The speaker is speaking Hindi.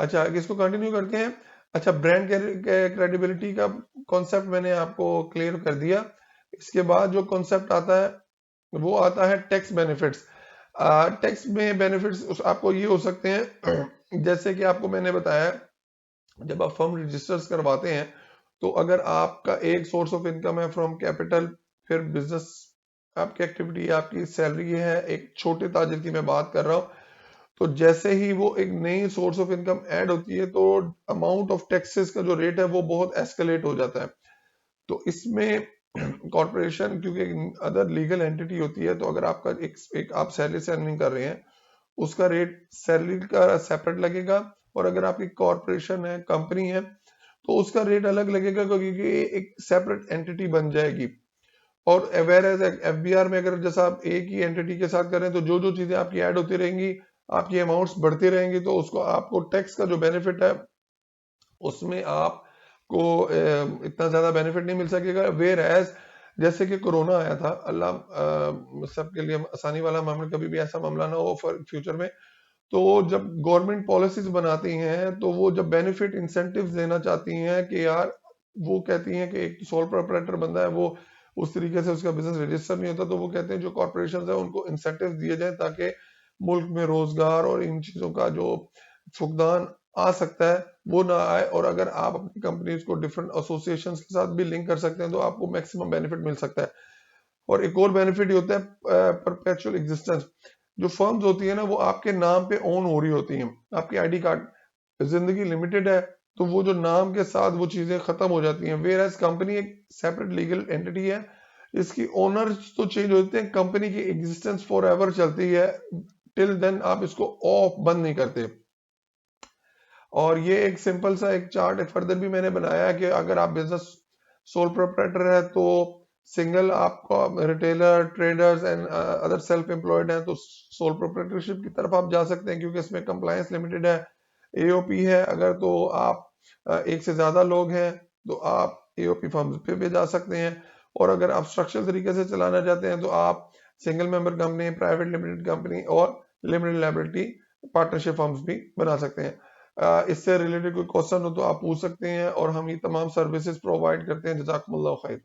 अच्छा, इसको कंटिन्यू करते हैं। अच्छा, ब्रांड क्रेडिबिलिटी का कॉन्सेप्ट मैंने आपको क्लियर कर दिया। इसके बाद जो कॉन्सेप्ट आता है वो आता है टैक्स बेनिफिट्स। टैक्स में बेनिफिट्स आपको ये हो सकते हैं जैसे कि आपको मैंने बताया, जब आप फर्म रजिस्टर्स करवाते हैं तो अगर आपका एक सोर्स ऑफ इनकम है फ्रॉम कैपिटल, फिर बिजनेस आपकी एक्टिविटी है, आपकी सैलरी है, एक छोटे ताजिर की मैं बात कर रहा हूँ, तो जैसे ही वो एक नई सोर्स ऑफ इनकम ऐड होती है तो अमाउंट ऑफ टैक्सेस का जो रेट है वो बहुत एस्केलेट हो जाता है। तो इसमें कॉरपोरेशन क्योंकि एक अदर लीगल एंटिटी होती है, तो अगर आपका एक आप सैलरी से अर्निंग कर रहे हैं उसका रेट सैलरी का सेपरेट लगेगा, और अगर आपकी कॉरपोरेशन है, कंपनी है, तो उसका रेट अलग लगेगा क्योंकि ये एक सेपरेट एंटिटी बन जाएगी। और अवेयर एज एफबीआर में अगर जैसा आप एक ही एंटिटी के साथ करें तो जो जो चीजें आपकी ऐड होती रहेंगी, आपकी अमाउंट्स बढ़ती रहेंगी, तो उसको आपको टैक्स का जो बेनिफिट है उसमें आपको इतना ज्यादा बेनिफिट नहीं मिल सकेगा। वेयर एज जैसे कि कोरोना आया था, अल्लाह सबके लिए आसानी वाला मामला, कभी भी ऐसा मामला ना हो फॉर फ्यूचर में, तो जब गवर्नमेंट पॉलिसीज बनाती हैं तो वो जब बेनिफिट इंसेंटिव्स देना चाहती हैं कि यार, वो कहती हैं कि एक सोल प्रोप्राइटर बंदा है वो उस तरीके से उसका बिजनेस रजिस्टर नहीं होता, तो वो कहते हैं जो कॉर्पोरेशन है उनको इंसेंटिव दिए जाए ताकि मुल्क में रोजगार और इन चीजों का जो फुकदान आ सकता है वो ना आए। और अगर आप अपनी कंपनीज को डिफरेंट एसोसिएशन के साथ भी लिंक कर सकते हैं तो आपको मैक्सिमम बेनिफिट मिल सकता है। और एक और बेनिफिट ये होता है परपेचुअल एग्जिस्टेंस। जो फर्म्स होती है ना वो आपके नाम पे ओन हो रही होती हैं, आपकी आईडी कार्ड, जिंदगी लिमिटेड है तो वो जो नाम के साथ वो चीजें खत्म हो जाती हैं। वेयर एज कंपनी एक सेपरेट लीगल एंटिटी है, इसकी ओनर्स तो चेंज होते हैं, कंपनी की एग्जिस्टेंस फॉर एवर चलती है, टिल देन आप इसको ऑफ बंद नहीं करते। और ये एक सिंपल सा एक चार्ट फर्दर भी मैंने बनाया है कि अगर आप बिजनेस सोल प्रोप्राइटर है तो सिंगल आपका retailer, traders and other self employed हैं तो सोल प्रोप्राइटरशिप की तरफ आप जा सकते हैं क्योंकि इसमें कंप्लायंस लिमिटेड है। एओपी है अगर तो आप एक से ज्यादा लोग हैं तो आप एओपी फर्म पे भी जा सकते हैं। और अगर आप स्ट्रक्चर तरीके से चलाना चाहते हैं तो आप single member company, private limited company और लिमिटेड लायबिलिटी पार्टनरशिप फर्म्स भी बना सकते हैं। इससे रिलेटेड कोई क्वेश्चन हो तो आप पूछ सकते हैं, और हम ये तमाम सर्विसेज प्रोवाइड करते हैं। जज़ाकुमुल्लाह खैर।